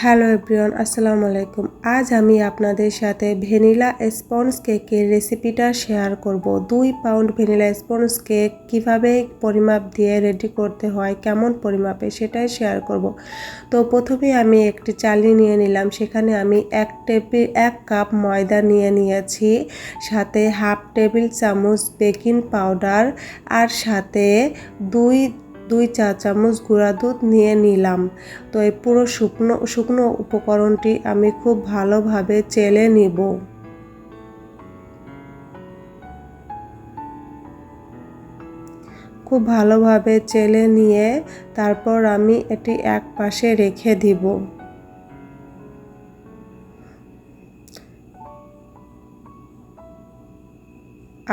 Hello everyone, আসসালামু আলাইকুম। আজ আমি আপনাদের সাথে ভ্যানিলা স্পঞ্জ কেকের রেসিপিটা শেয়ার করব। 2 পাউন্ড ভ্যানিলা স্পঞ্জ কেক কিভাবে পরিমাপ দিয়ে রেডি করতে হয়, কেমন পরিমাপে, সেটাই শেয়ার করব। তো প্রথমে আমি একটি চালনি নিয়ে নিলাম, সেখানে আমি 1 কাপ ময়দা নিয়ে নিয়েছি, সাথে হাফ টেবিল চামচ বেকিং পাউডার আর সাথে দুই চা চামচ গুঁড়া দুধ নিয়ে নিলাম। তো এই পুরো শুকনো উপকরণটি আমি খুব ভালোভাবে চেলে নিব। খুব ভালোভাবে চেলে নিয়ে তারপর আমি এটি এক পাশে রেখে দিব।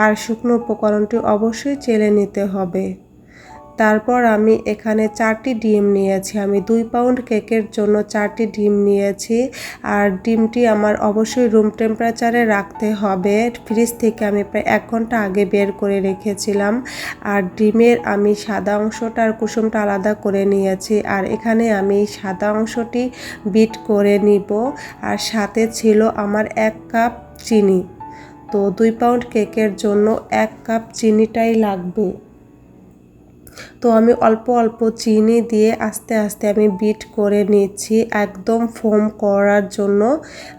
আর শুকনো উপকরণটি অবশ্যই চেলে নিতে হবে। তারপর আমি এখানে 4টি ডিম নিয়েছি। আমি 2 পাউন্ড কেকের জন্য 4টি ডিম নিয়েছি। আর ডিমটি আমার অবশ্যই রুম টেম্পারেচারে রাখতে হবে। ফ্রিজ থেকে আমি প্রায় 1 ঘন্টা আগে বের করে রেখেছিলাম। আর ডিমের আমি সাদা অংশটা আর কুসুমটা আলাদা করে নিয়েছি। আর এখানে আমি সাদা অংশটি বিট করে নিব। আর সাথে ছিল আমার 1 কাপ চিনি। তো 2 পাউন্ড কেকের জন্য 1 কাপ চিনিটাই লাগবে। তো আমি অল্প অল্প চিনি দিয়ে আস্তে আস্তে আমি বিট করে নিচ্ছি। একদম ফোম করার জন্য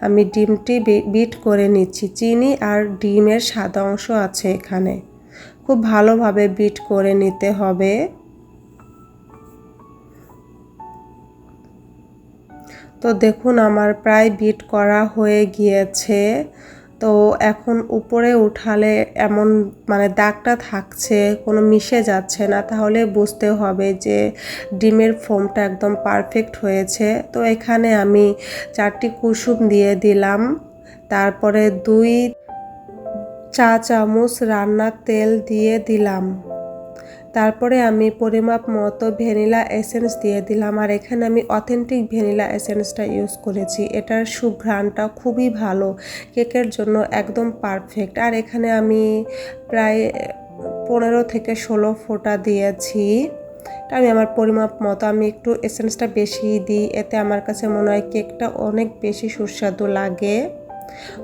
আমি ডিমটি বিট করে নিচ্ছি। চিনি আর ডিমের সাদা অংশ আছে এখানে, খুব ভালোভাবে বিট করে নিতে হবে। তো দেখুন আমার প্রায় বিট করা হয়ে গিয়েছে। তো এখন উপরে উঠালে এমন দাগটা থাকছে, কোনো মিশে যাচ্ছে না, তাহলে বুঝতে হবে যে ডিমের ফোমটা একদম পারফেক্ট হয়েছে। তো এখানে আমি 4টি কুসুম দিয়ে দিলাম, তারপরে 2 চা চামচ রান্নার তেল দিয়ে দিলাম, তারপরে আমি পরিমাপ মতো ভ্যানিলা এসেন্স দিয়ে দিলাম। আর এখানে আমি অথেন্টিক ভ্যানিলা এসেন্সটা ইউজ করেছি। এটার সুঘ্রাণটা খুবই ভালো, কেকের জন্য একদম পারফেক্ট। আর এখানে আমি প্রায় 15 থেকে 16 ফোঁটা দিয়েছি। আমি আমার পরিমাপ মতো আমি একটু এসেন্সটা বেশি দিই, এতে আমার কাছে মনে হয় কেকটা অনেক বেশি সুস্বাদু লাগে।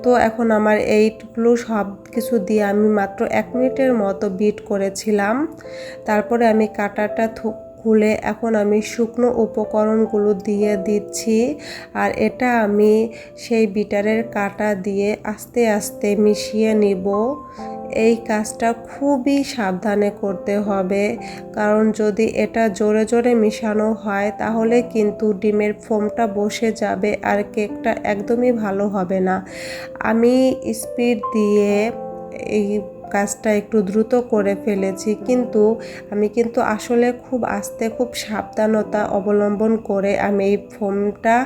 তো এখন আমার এইগুলো সব কিছু দিয়ে আমি মাত্র 1 মিনিটের মতো বিট করেছিলাম। তারপরে আমি কাটারটা খুলে এখন আমি শুকনো উপকরণগুলো দিয়ে দিচ্ছি। আর এটা আমি সেই বিটারের কাটা দিয়ে আস্তে আস্তে মিশিয়ে নিব। এই কাজটা খুবই সাবধানে করতে হবে, কারণ যদি এটা জোরে জোরে মিশানো হয় তাহলে কিন্তু ডিমের ফোমটা বসে যাবে আর কেকটা একদমই ভালো হবে না। আমি স্পিড দিয়ে এই কাজটা একটু দ্রুত করে ফেলেছি, কিন্তু আমি আসলে খুব আস্তে, খুব সাবধানতা অবলম্বন করে আমি এই ফোমটা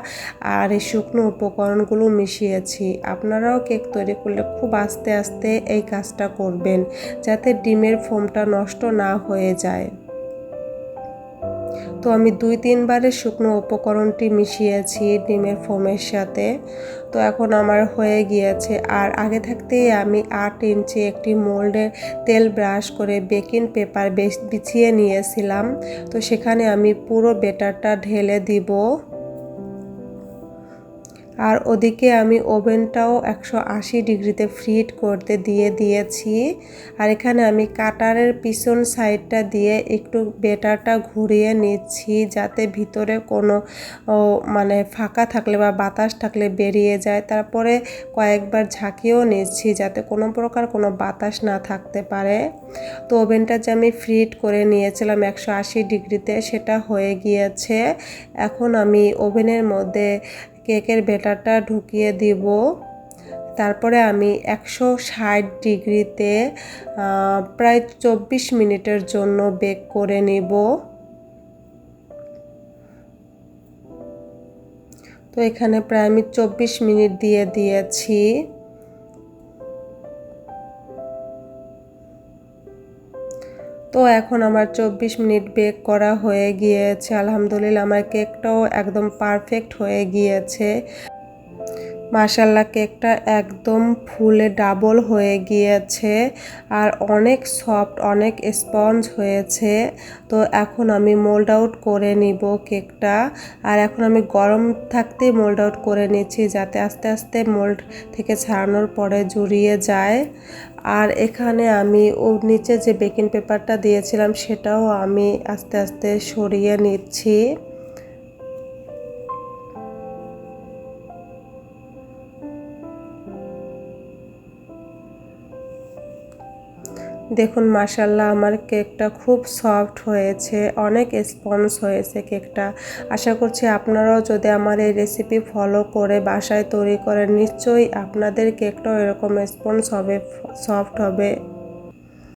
আর এই শুকনো উপকরণগুলো মিশিয়েছি। আপনারাও কেক তৈরি করলে খুব আস্তে আস্তে এই কাজটা করবেন, যাতে ডিমের ফোমটা নষ্ট না হয়ে যায়। তো আমি 2-3 বারে শুকনো উপকরণটি মিশিয়েছি ডিমের ফোমের সাথে। তো এখন আমার হয়ে গিয়েছে। আর আগে থাকতেই আমি 8 ইঞ্চি একটি মোল্ডে তেল ব্রাশ করে বেকিং পেপার বিছিয়ে নিয়েছিলাম। তো সেখানে আমি পুরো ব্যাটারটা ঢেলে দিব। আর ওদিকে আমি ওভেনটাও 180 ডিগ্রিতে ফ্রিট করতে দিয়েছি। আর এখানে আমি কাটারের পিছন সাইডটা দিয়ে একটু ব্যাটারটা ঘুরিয়ে নিচ্ছি, যাতে ভিতরে কোনো ফাঁকা থাকলে বা বাতাস থাকলে বেরিয়ে যায়। তারপরে কয়েকবার ঝাঁকিয়েও নিচ্ছি, যাতে কোনো প্রকার কোনো বাতাস না থাকতে পারে। তো ওভেনটা যে আমি ফ্রিট করে নিয়েছিলাম 180 ডিগ্রিতে, সেটা হয়ে গিয়েছে। এখন আমি ওভেনের মধ্যে কেকের ব্যাটারটা ঢুকিয়ে দিব। তারপরে আমি 160 ডিগ্রিতে প্রায় 24 মিনিটের জন্য বেক করে নিব। তো এখানে প্রায় আমি 24 মিনিট দিয়ে দিয়েছি। তো এখন আমার 24 মিনিট বেক করা হয়ে গিয়েছে। আলহামদুলিল্লাহ আমার কেকটাও একদম পারফেক্ট হয়ে গিয়েছে। মাশাআল্লাহ কেকটা একদম ফুলে ডাবল হয়ে গিয়েছে আর অনেক সফট অনেক স্পঞ্জ হয়েছে। তো এখন আমি মোল্ড আউট করে নিব কেকটা। আর এখন আমি গরম থাকতেই মোল্ড আউট করে নিচ্ছি যাতে আস্তে আস্তে মোল্ড থেকে ছাড়ানোর পরে জুড়িয়ে যায়। আর এখানে আমি নিচে যে বেকিং পেপারটা দিয়েছিলাম সেটাও আমি আস্তে আস্তে সরিয়ে নিচ্ছি। দেখুন মাশাআল্লাহ আমার কেকটা খুব সফট হয়েছে, অনেক স্পঞ্জ হয়েছে কেকটা। আশা করছি আপনারাও যদি আমার এই রেসিপি ফলো করে বাসায় তৈরি করেন নিশ্চয়ই আপনাদের কেকটাও এরকম স্পঞ্জ হবে, সফট হবে।